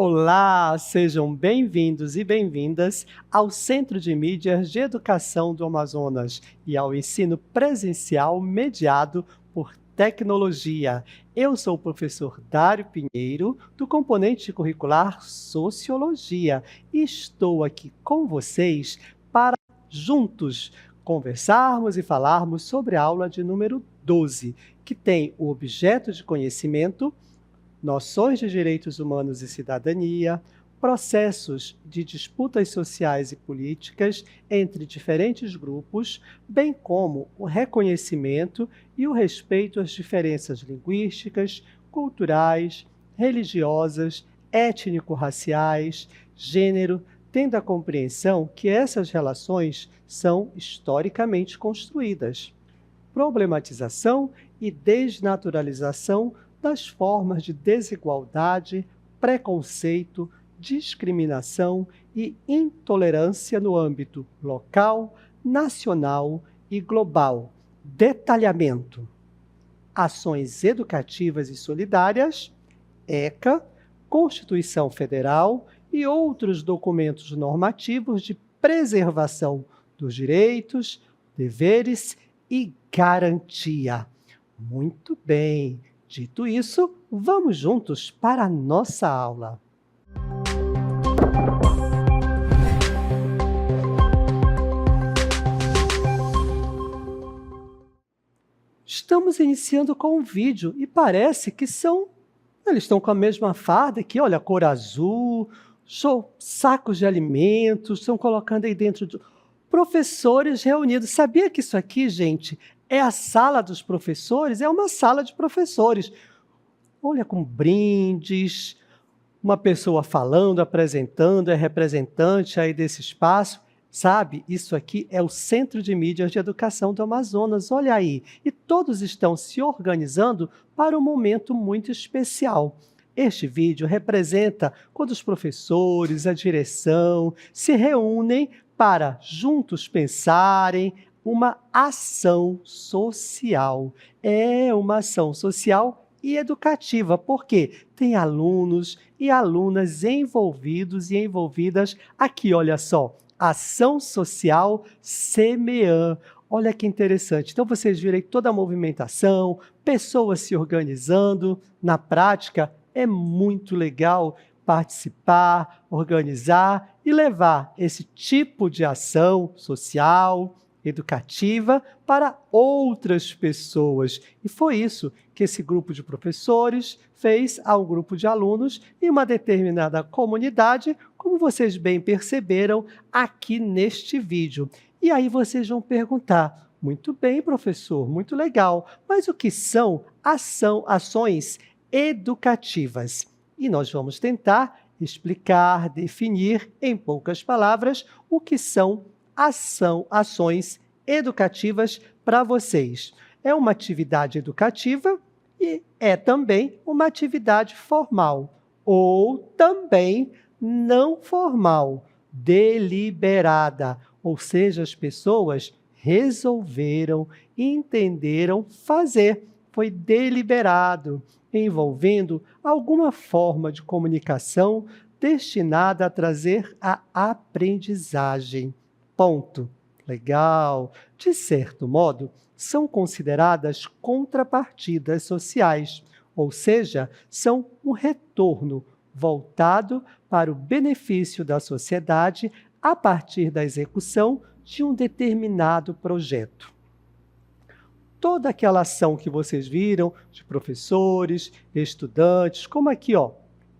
Olá, sejam bem-vindos e bem-vindas ao Centro de Mídias de Educação do Amazonas e ao ensino presencial mediado por tecnologia. Eu sou o professor Dário Pinheiro, do componente curricular Sociologia, e estou aqui com vocês para juntos conversarmos e falarmos sobre a aula de número 12, que tem o objeto de conhecimento, noções de direitos humanos e cidadania, processos de disputas sociais e políticas entre diferentes grupos, bem como o reconhecimento e o respeito às diferenças linguísticas, culturais, religiosas, étnico-raciais, gênero, tendo a compreensão que essas relações são historicamente construídas. Problematização e desnaturalização das formas de desigualdade, preconceito, discriminação e intolerância no âmbito local, nacional e global. Detalhamento. Ações educativas e solidárias, ECA, Constituição Federal e outros documentos normativos de preservação dos direitos, deveres e garantia. Muito bem. Dito isso, vamos juntos para a nossa aula. Estamos iniciando com um vídeo e parece que eles estão com a mesma farda aqui, olha, cor azul, sacos de alimentos, estão colocando aí dentro professores reunidos. Sabia que isso aqui, gente, é a sala dos professores? É uma sala de professores. Olha, com brindes, uma pessoa falando, apresentando, é representante aí desse espaço. Sabe, isso aqui é o Centro de Mídias de Educação do Amazonas, olha aí. E todos estão se organizando para um momento muito especial. Este vídeo representa quando os professores, a direção, se reúnem para juntos pensarem uma ação social. É uma ação social e educativa, porque tem alunos e alunas envolvidos e envolvidas aqui, olha só, ação social SEMEAN. Olha que interessante. Então, vocês viram aí toda a movimentação, pessoas se organizando. Na prática, é muito legal participar, organizar e levar esse tipo de ação social, educativa para outras pessoas. E foi isso que esse grupo de professores fez a um grupo de alunos em uma determinada comunidade, como vocês bem perceberam aqui neste vídeo. E aí vocês vão perguntar, muito bem, professor, muito legal, mas o que são ações educativas? E nós vamos tentar explicar, definir em poucas palavras o que são ações educativas para vocês. É uma atividade educativa e é também uma atividade formal, ou também não formal, deliberada, ou seja, as pessoas resolveram, entenderam fazer, foi deliberado, envolvendo alguma forma de comunicação destinada a trazer a aprendizagem. Ponto. Legal. De certo modo, são consideradas contrapartidas sociais, ou seja, são um retorno voltado para o benefício da sociedade a partir da execução de um determinado projeto. Toda aquela ação que vocês viram de professores, estudantes, como aqui, ó,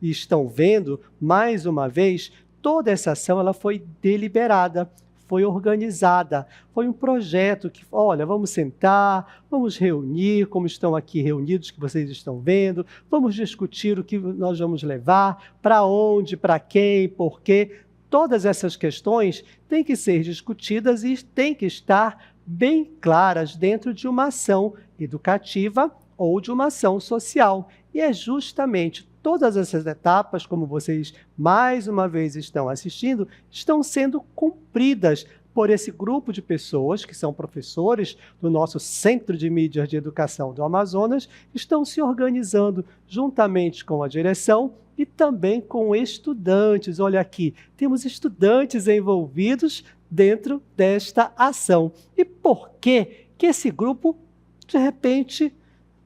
estão vendo, mais uma vez, toda essa ação ela foi deliberada, foi organizada, foi um projeto que, olha, vamos sentar, vamos reunir, como estão aqui reunidos, que vocês estão vendo, vamos discutir o que nós vamos levar, para onde, para quem, por quê. Todas essas questões têm que ser discutidas e têm que estar bem claras dentro de uma ação educativa ou de uma ação social. E é justamente todas essas etapas, como vocês mais uma vez estão assistindo, estão sendo cumpridas por esse grupo de pessoas, que são professores do nosso Centro de Mídias de Educação do Amazonas, estão se organizando juntamente com a direção e também com estudantes. Olha aqui, temos estudantes envolvidos dentro desta ação. E por que esse grupo, de repente,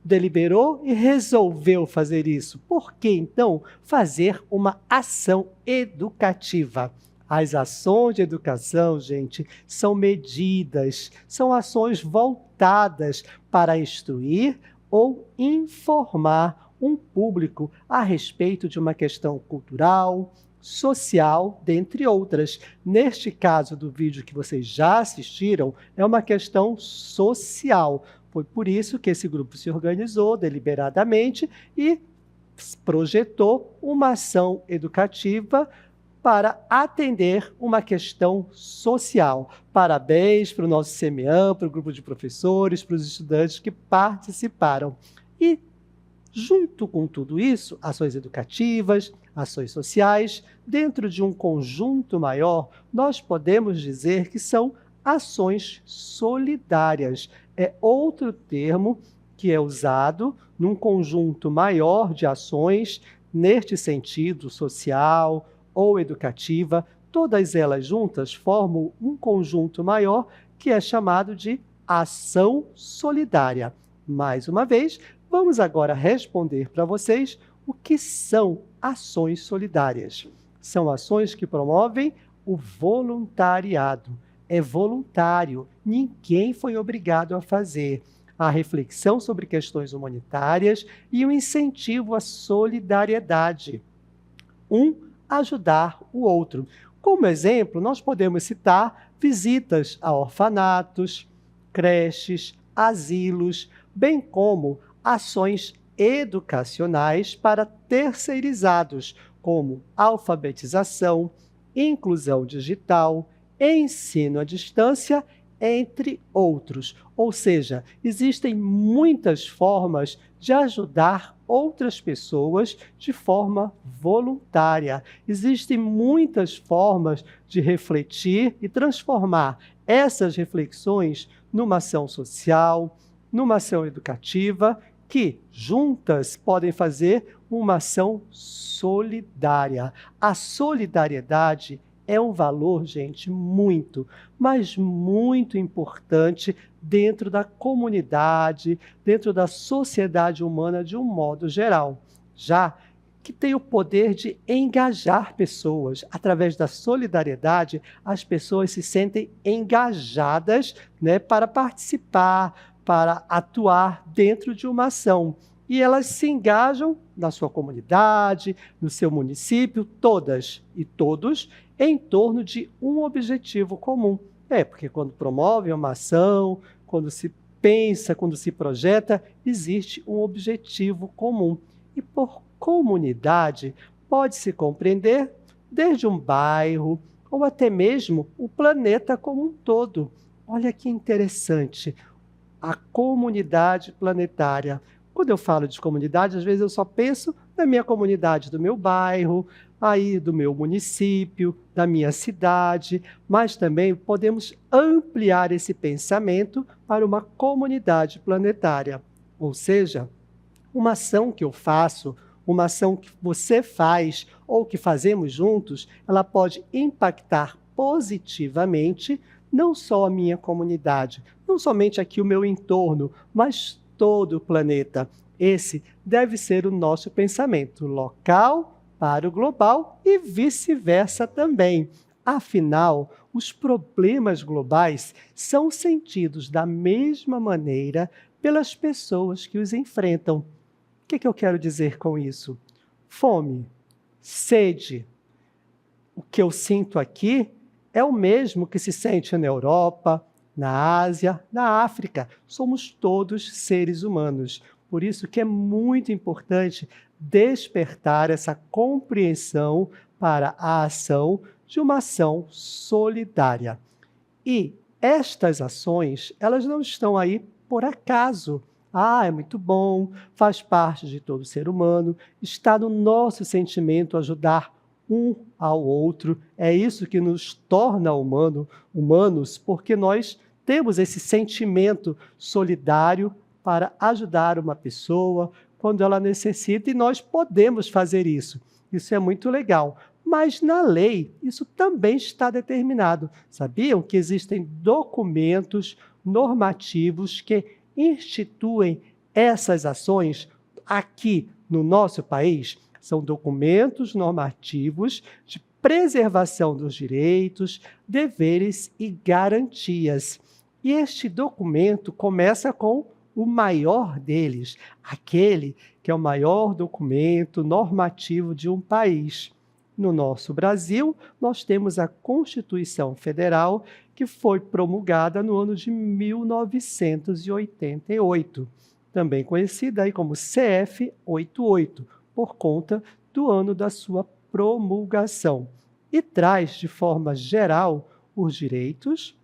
deliberou e resolveu fazer isso? Por que, então, fazer uma ação educativa? As ações de educação, gente, são medidas, são ações voltadas para instruir ou informar um público a respeito de uma questão cultural, social, dentre outras. Neste caso do vídeo que vocês já assistiram, é uma questão social. Foi por isso que esse grupo se organizou deliberadamente e projetou uma ação educativa para atender uma questão social. Parabéns para o nosso CMEAM, para o grupo de professores, para os estudantes que participaram. E, junto com tudo isso, ações educativas, ações sociais, dentro de um conjunto maior, nós podemos dizer que são ações solidárias. É outro termo que é usado num conjunto maior de ações, neste sentido social ou educativa, todas elas juntas formam um conjunto maior que é chamado de ação solidária. Mais uma vez, vamos agora responder para vocês o que são ações solidárias. São ações que promovem o voluntariado. É voluntário, ninguém foi obrigado a fazer. A reflexão sobre questões humanitárias e o incentivo à solidariedade. Ajudar o outro. Como exemplo, nós podemos citar visitas a orfanatos, creches, asilos, bem como ações educacionais para terceirizados, como alfabetização, inclusão digital, ensino à distância, entre outros. Ou seja, existem muitas formas de ajudar outras pessoas de forma voluntária. Existem muitas formas de refletir e transformar essas reflexões numa ação social, numa ação educativa, que juntas podem fazer uma ação solidária. A solidariedade é um valor, gente, muito, mas muito importante dentro da comunidade, dentro da sociedade humana de um modo geral, já que tem o poder de engajar pessoas. Através da solidariedade, as pessoas se sentem engajadas, né, para participar, para atuar dentro de uma ação. E elas se engajam na sua comunidade, no seu município, todas e todos, em torno de um objetivo comum. Porque quando promove uma ação, quando se pensa, quando se projeta, existe um objetivo comum. E por comunidade, pode-se compreender desde um bairro, ou até mesmo o planeta como um todo. Olha que interessante, a comunidade planetária. Quando eu falo de comunidade, às vezes eu só penso na minha comunidade do meu bairro, aí do meu município, da minha cidade, mas também podemos ampliar esse pensamento para uma comunidade planetária. Ou seja, uma ação que eu faço, uma ação que você faz ou que fazemos juntos, ela pode impactar positivamente não só a minha comunidade, não somente aqui o meu entorno, mas todo o planeta. Esse deve ser o nosso pensamento local para o global e vice-versa também. Afinal, os problemas globais são sentidos da mesma maneira pelas pessoas que os enfrentam. O que eu quero dizer com isso? Fome, sede. O que eu sinto aqui é o mesmo que se sente na Europa, na Ásia, na África. Somos todos seres humanos. Por isso que é muito importante despertar essa compreensão para a ação de uma ação solidária. E estas ações, elas não estão aí por acaso. É muito bom, faz parte de todo ser humano, está no nosso sentimento ajudar um ao outro. É isso que nos torna humanos, porque nós temos esse sentimento solidário para ajudar uma pessoa quando ela necessita, e nós podemos fazer isso. Isso é muito legal. Mas na lei, isso também está determinado. Sabiam que existem documentos normativos que instituem essas ações aqui no nosso país? São documentos normativos de preservação dos direitos, deveres e garantias. E este documento começa com o maior deles, aquele que é o maior documento normativo de um país. No nosso Brasil, nós temos a Constituição Federal, que foi promulgada no ano de 1988, também conhecida aí como CF 88, por conta do ano da sua promulgação, e traz, de forma geral, os direitos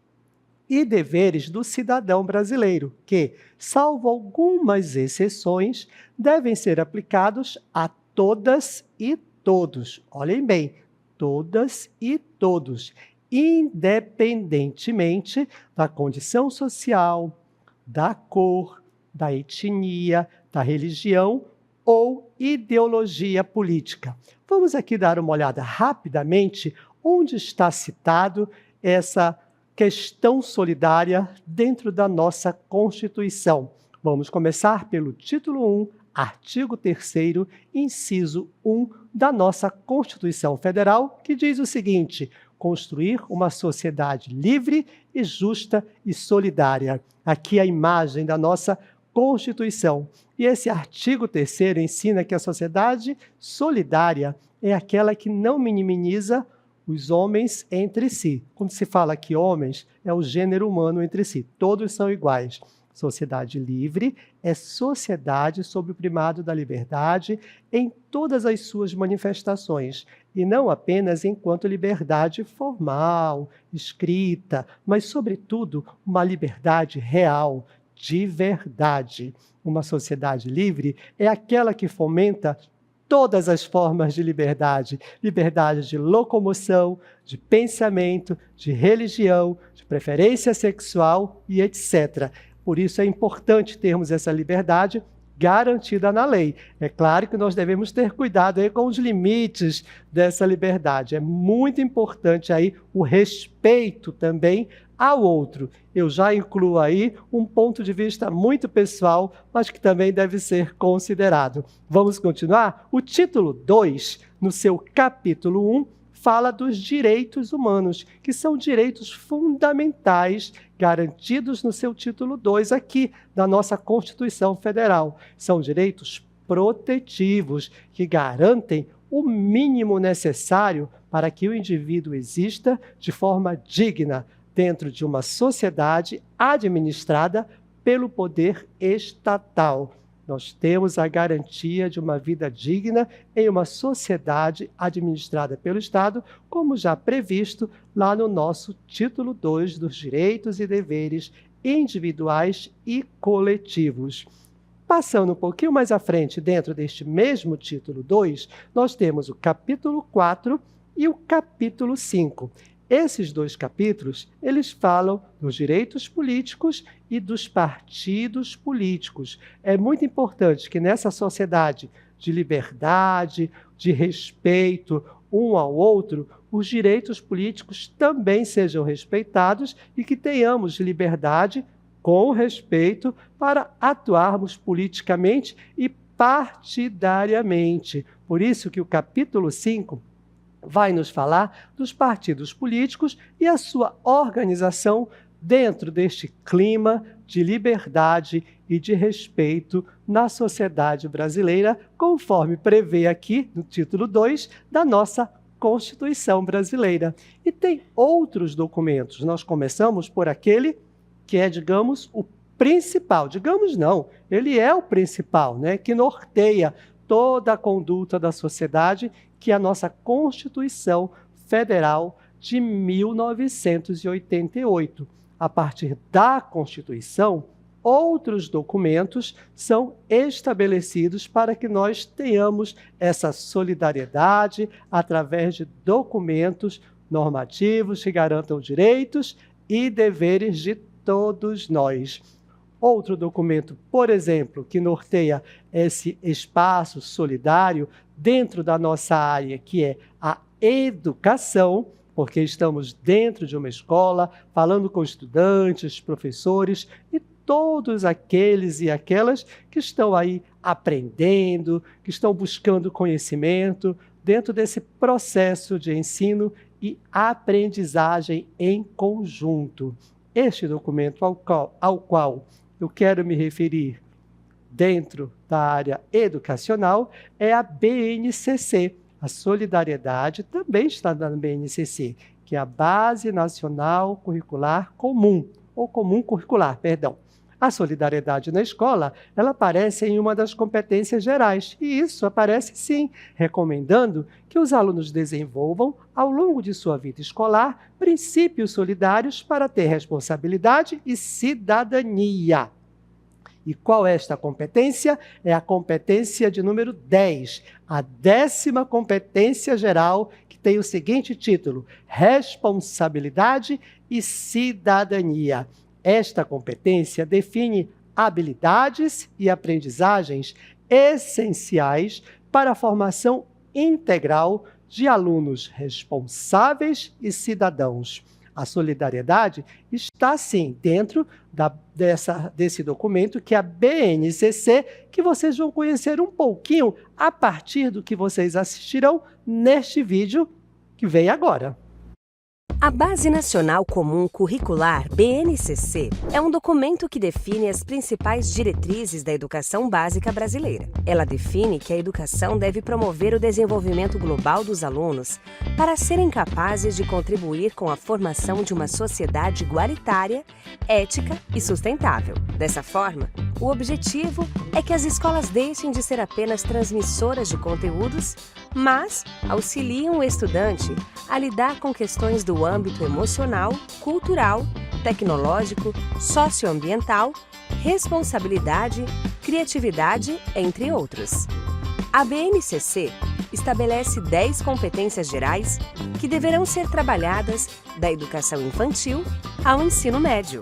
e deveres do cidadão brasileiro, que, salvo algumas exceções, devem ser aplicados a todas e todos. Olhem bem, todas e todos, independentemente da condição social, da cor, da etnia, da religião ou ideologia política. Vamos aqui dar uma olhada rapidamente onde está citado essa questão solidária dentro da nossa Constituição. Vamos começar pelo título 1, artigo 3º, inciso 1 da nossa Constituição Federal, que diz o seguinte: construir uma sociedade livre e justa e solidária. Aqui a imagem da nossa Constituição. E esse artigo 3º ensina que a sociedade solidária é aquela que não minimiza os homens entre si. Quando se fala que homens, é o gênero humano entre si. Todos são iguais. Sociedade livre é sociedade sob o primado da liberdade em todas as suas manifestações, e não apenas enquanto liberdade formal, escrita, mas, sobretudo, uma liberdade real, de verdade. Uma sociedade livre é aquela que fomenta todas as formas de liberdade, liberdade de locomoção, de pensamento, de religião, de preferência sexual e etc. Por isso é importante termos essa liberdade garantida na lei. É claro que nós devemos ter cuidado aí com os limites dessa liberdade. É muito importante aí o respeito também ao outro. Eu já incluo aí um ponto de vista muito pessoal, mas que também deve ser considerado. Vamos continuar? O título 2, no seu capítulo 1, fala dos direitos humanos, que são direitos fundamentais garantidos no seu título 2 aqui da nossa Constituição Federal. São direitos protetivos que garantem o mínimo necessário para que o indivíduo exista de forma digna dentro de uma sociedade administrada pelo poder estatal. Nós temos a garantia de uma vida digna em uma sociedade administrada pelo Estado, como já previsto lá no nosso título 2 dos direitos e deveres individuais e coletivos. Passando um pouquinho mais à frente, dentro deste mesmo título 2, nós temos o capítulo 4 e o capítulo 5. Esses dois capítulos, eles falam dos direitos políticos e dos partidos políticos. É muito importante que nessa sociedade de liberdade, de respeito um ao outro, os direitos políticos também sejam respeitados e que tenhamos liberdade com respeito para atuarmos politicamente e partidariamente. Por isso que o capítulo 5 vai nos falar dos partidos políticos e a sua organização dentro deste clima de liberdade e de respeito na sociedade brasileira, conforme prevê aqui no título 2 da nossa Constituição brasileira. E tem outros documentos. Nós começamos por aquele que é, digamos, o principal. Digamos não, ele é o principal, né, que norteia toda a conduta da sociedade, que é a nossa Constituição Federal de 1988. A partir da Constituição, outros documentos são estabelecidos para que nós tenhamos essa solidariedade através de documentos normativos que garantam direitos e deveres de todos nós. Outro documento, por exemplo, que norteia esse espaço solidário dentro da nossa área, que é a educação, porque estamos dentro de uma escola, falando com estudantes, professores e todos aqueles e aquelas que estão aí aprendendo, que estão buscando conhecimento dentro desse processo de ensino e aprendizagem em conjunto. Este documento ao qual eu quero me referir dentro da área educacional é a BNCC. A solidariedade também está na BNCC, que é a Base Nacional Curricular Comum, ou Comum Curricular, perdão. A solidariedade na escola, ela aparece em uma das competências gerais, e isso aparece sim, recomendando que os alunos desenvolvam, ao longo de sua vida escolar, princípios solidários para ter responsabilidade e cidadania. E qual é esta competência? É a competência de número 10, a 10ª competência geral, que tem o seguinte título: Responsabilidade e Cidadania. Esta competência define habilidades e aprendizagens essenciais para a formação integral de alunos responsáveis e cidadãos. A solidariedade está, sim, dentro desse documento, que é a BNCC, que vocês vão conhecer um pouquinho a partir do que vocês assistirão neste vídeo que vem agora. A Base Nacional Comum Curricular, BNCC, é um documento que define as principais diretrizes da educação básica brasileira. Ela define que a educação deve promover o desenvolvimento global dos alunos para serem capazes de contribuir com a formação de uma sociedade igualitária, ética e sustentável. Dessa forma, o objetivo é que as escolas deixem de ser apenas transmissoras de conteúdos, mas auxiliem o estudante a lidar com questões do âmbito emocional, cultural, tecnológico, socioambiental, responsabilidade, criatividade, entre outros. A BNCC estabelece 10 competências gerais que deverão ser trabalhadas da educação infantil ao ensino médio.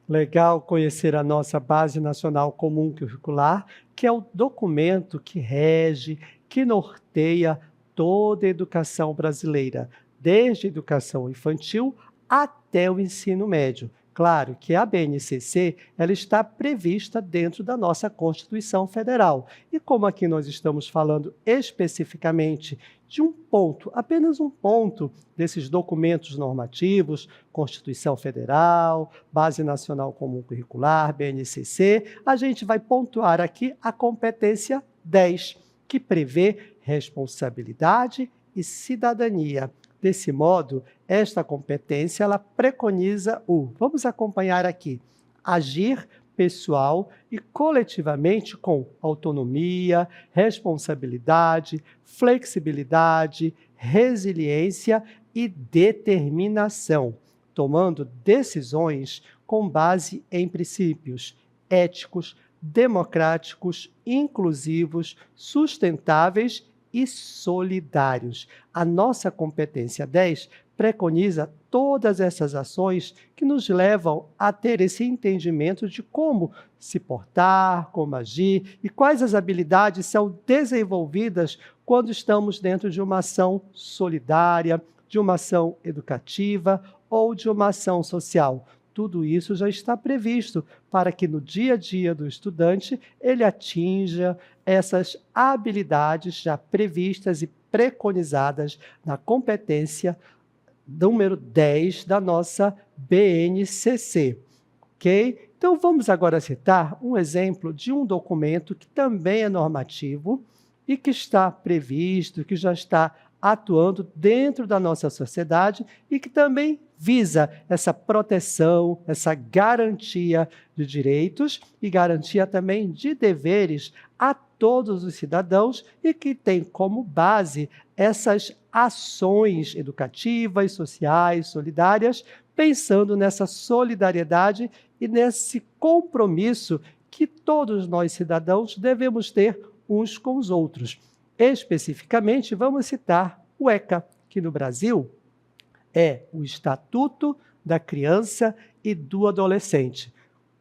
Legal conhecer a nossa Base Nacional Comum Curricular, que é o documento que rege, que norteia toda a educação brasileira, desde a educação infantil até o ensino médio. Claro que a BNCC ela está prevista dentro da nossa Constituição Federal. E como aqui nós estamos falando especificamente de um ponto, apenas um ponto desses documentos normativos, Constituição Federal, Base Nacional Comum Curricular, BNCC, a gente vai pontuar aqui a competência 10, que prevê responsabilidade e cidadania. Desse modo, esta competência ela preconiza vamos acompanhar aqui, agir pessoal e coletivamente com autonomia, responsabilidade, flexibilidade, resiliência e determinação, tomando decisões com base em princípios éticos, democráticos, inclusivos, sustentáveis e solidários. A nossa competência 10 preconiza todas essas ações que nos levam a ter esse entendimento de como se portar, como agir e quais as habilidades são desenvolvidas quando estamos dentro de uma ação solidária, de uma ação educativa ou de uma ação social. Tudo isso já está previsto para que no dia a dia do estudante ele atinja essas habilidades já previstas e preconizadas na competência número 10 da nossa BNCC, ok? Então vamos agora citar um exemplo de um documento que também é normativo e que está previsto, que já está atuando dentro da nossa sociedade e que também visa essa proteção, essa garantia de direitos e garantia também de deveres a todos os cidadãos e que tem como base essas ações educativas, sociais, solidárias, pensando nessa solidariedade e nesse compromisso que todos nós cidadãos devemos ter uns com os outros. Especificamente, vamos citar o ECA, que no Brasil é o Estatuto da Criança e do Adolescente,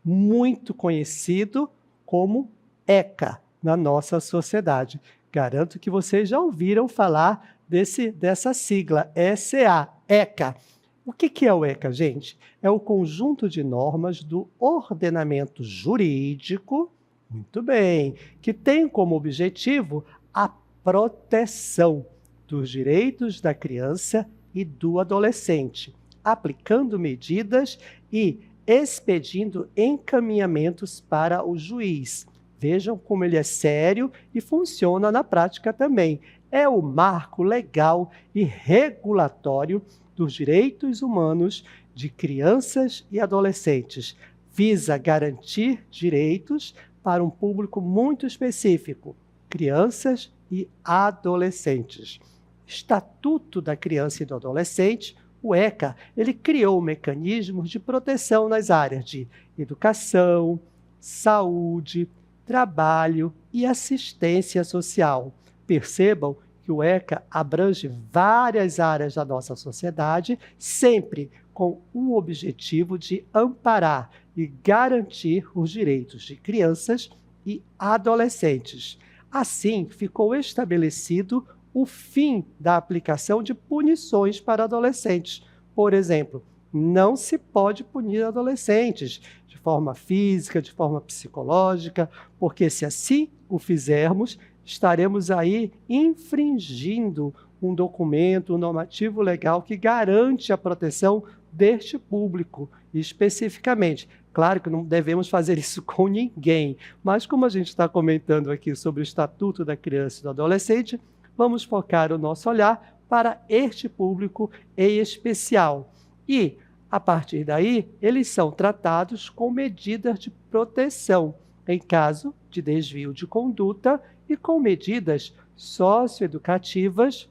muito conhecido como ECA na nossa sociedade. Garanto que vocês já ouviram falar dessa sigla, ECA, ECA. O que é o ECA, gente? É o conjunto de normas do ordenamento jurídico, muito bem, que tem como objetivo a proteção dos direitos da criança e do adolescente, aplicando medidas e expedindo encaminhamentos para o juiz. Vejam como ele é sério e funciona na prática também. É o marco legal e regulatório dos direitos humanos de crianças e adolescentes. Visa garantir direitos para um público muito específico, crianças e adolescentes. Estatuto da Criança e do Adolescente, o ECA, ele criou mecanismos de proteção nas áreas de educação, saúde, trabalho e assistência social. Percebam que o ECA abrange várias áreas da nossa sociedade, sempre com o objetivo de amparar e garantir os direitos de crianças e adolescentes. Assim, ficou estabelecido o fim da aplicação de punições para adolescentes. Por exemplo, não se pode punir adolescentes de forma física, de forma psicológica, porque se assim o fizermos, estaremos aí infringindo um documento, um normativo legal que garante a proteção deste público, especificamente. Claro que não devemos fazer isso com ninguém, mas como a gente está comentando aqui sobre o Estatuto da Criança e do Adolescente, vamos focar o nosso olhar para este público em especial. E, a partir daí, eles são tratados com medidas de proteção, em caso de desvio de conduta e com medidas socioeducativas,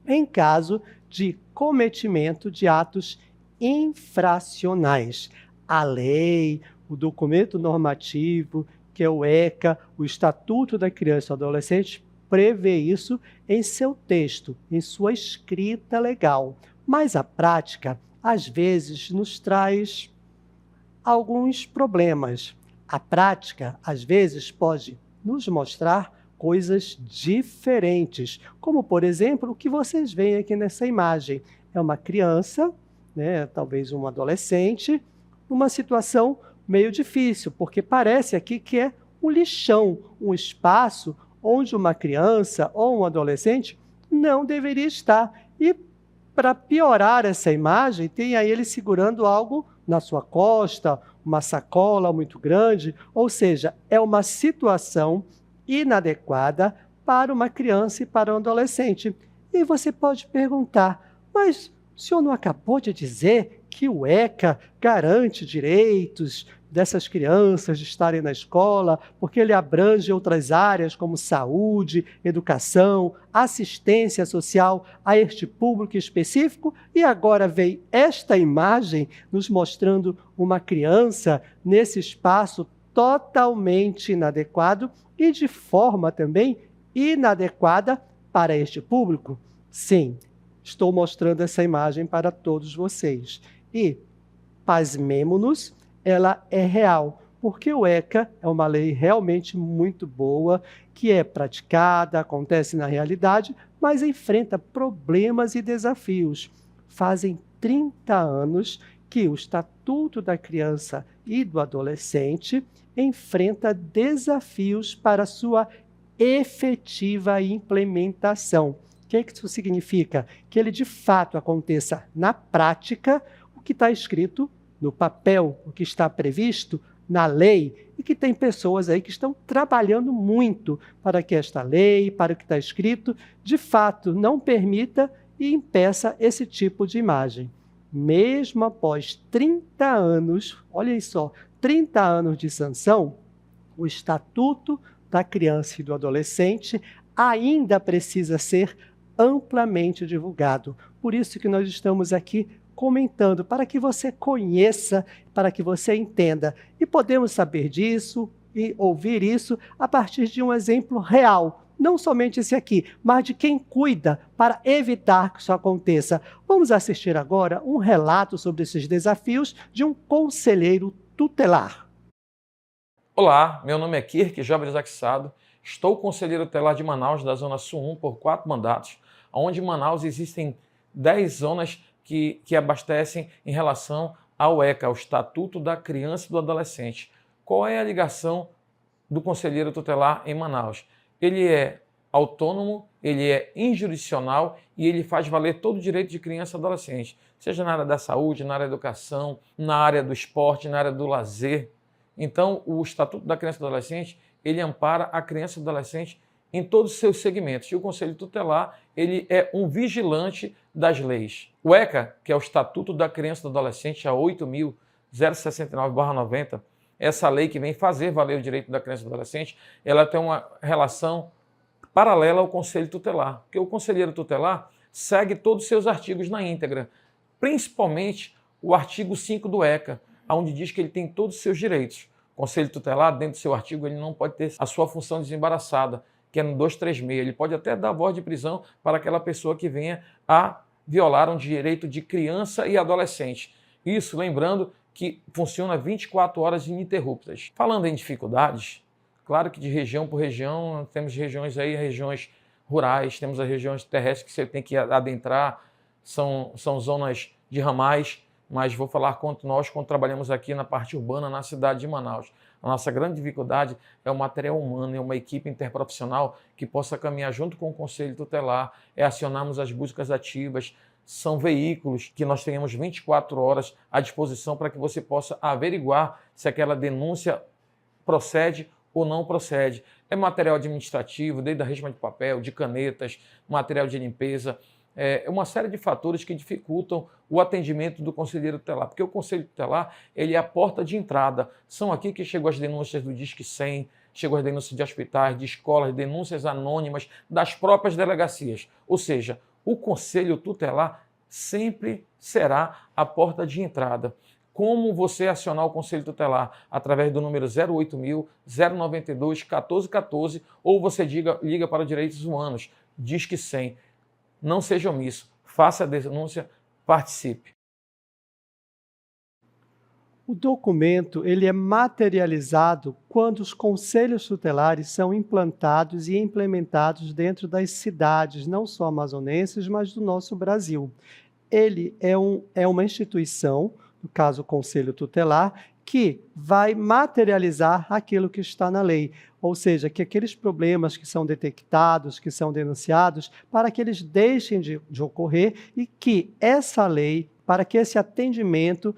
em caso de cometimento de atos infracionais. A lei, o documento normativo, que é o ECA, o Estatuto da Criança e do Adolescente, prevê isso em seu texto, em sua escrita legal. Mas a prática, às vezes, nos traz alguns problemas. A prática, às vezes, pode nos mostrar coisas diferentes, como, por exemplo, o que vocês veem aqui nessa imagem. É uma criança, talvez um adolescente, numa situação meio difícil, porque parece aqui que é um lixão, um espaço onde uma criança ou um adolescente não deveria estar. E, para piorar essa imagem, tem aí ele segurando algo na sua costa, uma sacola muito grande, ou seja, é uma situação inadequada para uma criança e para um adolescente. E você pode perguntar, mas o senhor não acabou de dizer que o ECA garante direitos dessas crianças de estarem na escola, porque ele abrange outras áreas como saúde, educação, assistência social a este público específico, e agora vem esta imagem nos mostrando uma criança nesse espaço totalmente inadequado e de forma também inadequada para este público? Sim, estou mostrando essa imagem para todos vocês. E, pasmemo-nos, ela é real, porque o ECA é uma lei realmente muito boa, que é praticada, acontece na realidade, mas enfrenta problemas e desafios. Fazem 30 anos que o Estatuto da Criança e do Adolescente enfrenta desafios para sua efetiva implementação. O que isso significa? Que ele de fato aconteça na prática o que está escrito no papel, o que está previsto na lei, e que tem pessoas aí que estão trabalhando muito para que esta lei, para o que está escrito, de fato não permita e impeça esse tipo de imagem. Mesmo após 30 anos, olhem só, 30 anos de sanção, o Estatuto da Criança e do Adolescente ainda precisa ser amplamente divulgado. Por isso que nós estamos aqui comentando, para que você conheça, para que você entenda. E podemos saber disso e ouvir isso a partir de um exemplo real, não somente esse aqui, mas de quem cuida para evitar que isso aconteça. Vamos assistir agora um relato sobre esses desafios de um conselheiro tutelar. Olá, meu nome é Kirk Jobres Axado, estou conselheiro tutelar de Manaus, da Zona Sul 1, por 4 mandatos, onde em Manaus existem 10 zonas que abastecem em relação ao ECA, ao Estatuto da Criança e do Adolescente. Qual é a ligação do conselheiro tutelar em Manaus? Ele é autônomo, ele é injurisdicional e ele faz valer todo o direito de criança e adolescente, seja na área da saúde, na área da educação, na área do esporte, na área do lazer. Então, o Estatuto da Criança e do Adolescente, ele ampara a criança e o adolescente em todos os seus segmentos. E o Conselho Tutelar, ele é um vigilante das leis. O ECA, que é o Estatuto da Criança e do Adolescente, a 8.069/90, essa lei que vem fazer valer o direito da criança e do adolescente, ela tem uma relação paralela ao Conselho Tutelar, porque o Conselheiro Tutelar segue todos os seus artigos na íntegra, principalmente o artigo 5 do ECA, onde diz que ele tem todos os seus direitos. O Conselho Tutelar, dentro do seu artigo, ele não pode ter a sua função desembaraçada, que é no 236. Ele pode até dar voz de prisão para aquela pessoa que venha a violar um direito de criança e adolescente. Isso, lembrando que funciona 24 horas ininterruptas. Falando em dificuldades, claro que de região por região, temos regiões aí, regiões rurais, temos as regiões terrestres que você tem que adentrar, são zonas de ramais, mas vou falar quanto nós, quando trabalhamos aqui na parte urbana, na cidade de Manaus. A nossa grande dificuldade é o material humano, é uma equipe interprofissional que possa caminhar junto com o Conselho Tutelar, é acionarmos as buscas ativas, são veículos que nós tenhamos 24 horas à disposição para que você possa averiguar se aquela denúncia procede ou não procede. É material administrativo, desde a resma de papel, de canetas, material de limpeza, é uma série de fatores que dificultam o atendimento do conselheiro tutelar, porque o conselho tutelar, ele é a porta de entrada. São aqui que chegam as denúncias do Disque 100, chegam as denúncias de hospitais, de escolas, denúncias anônimas das próprias delegacias. Ou seja, o conselho tutelar sempre será a porta de entrada. Como você acionar o Conselho Tutelar? Através do número 08.092-1414 ou você liga para os Direitos Humanos, Disque 100. Não seja omisso, faça a denúncia, participe. O documento ele é materializado quando os conselhos tutelares são implantados e implementados dentro das cidades, não só amazonenses, mas do nosso Brasil. Ele é uma instituição, no caso o Conselho Tutelar, que vai materializar aquilo que está na lei, ou seja, que aqueles problemas que são detectados, que são denunciados, para que eles deixem de ocorrer e que essa lei, para que esse atendimento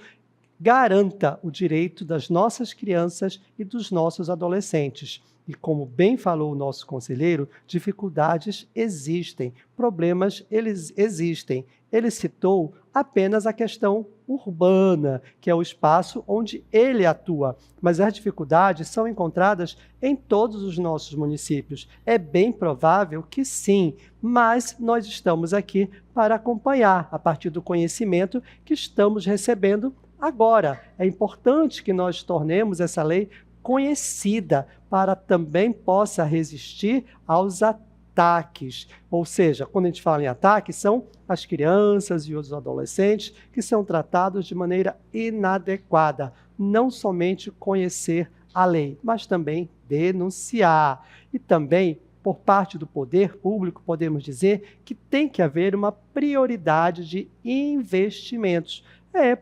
garanta o direito das nossas crianças e dos nossos adolescentes. E como bem falou o nosso conselheiro, dificuldades existem, problemas eles existem. Ele citou apenas a questão urbana, que é o espaço onde ele atua, mas as dificuldades são encontradas em todos os nossos municípios. É bem provável que sim, mas nós estamos aqui para acompanhar a partir do conhecimento que estamos recebendo agora. É importante que nós tornemos essa lei conhecida para também possa resistir aos ataques. Ou seja, quando a gente fala em ataque, são as crianças e os adolescentes que são tratados de maneira inadequada. Não somente conhecer a lei, mas também denunciar. E também, por parte do poder público, podemos dizer que tem que haver uma prioridade de investimentos.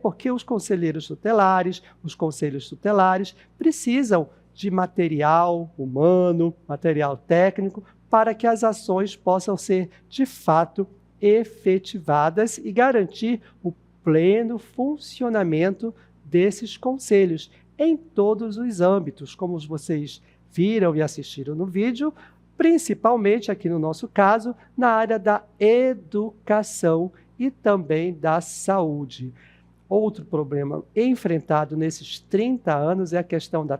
Porque os conselheiros tutelares, os conselhos tutelares precisam de material humano, material técnico, para que as ações possam ser, de fato, efetivadas e garantir o pleno funcionamento desses conselhos em todos os âmbitos, como vocês viram e assistiram no vídeo, principalmente aqui no nosso caso, na área da educação e também da saúde. Outro problema enfrentado nesses 30 anos é a questão da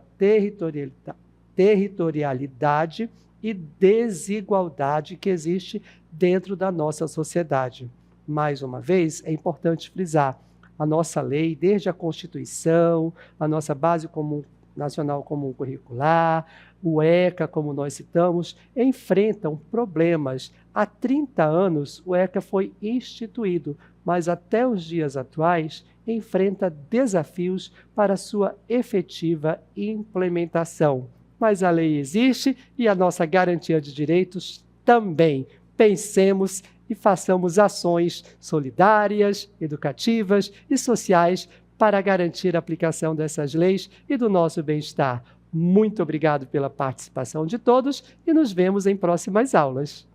territorialidade e desigualdade que existe dentro da nossa sociedade. Mais uma vez, é importante frisar, a nossa lei, desde a Constituição, a nossa base comum Nacional Comum Curricular, o ECA, como nós citamos, enfrentam problemas. Há 30 anos, o ECA foi instituído, mas até os dias atuais, enfrenta desafios para sua efetiva implementação. Mas a lei existe e a nossa garantia de direitos também. Pensemos e façamos ações solidárias, educativas e sociais para garantir a aplicação dessas leis e do nosso bem-estar. Muito obrigado pela participação de todos e nos vemos em próximas aulas.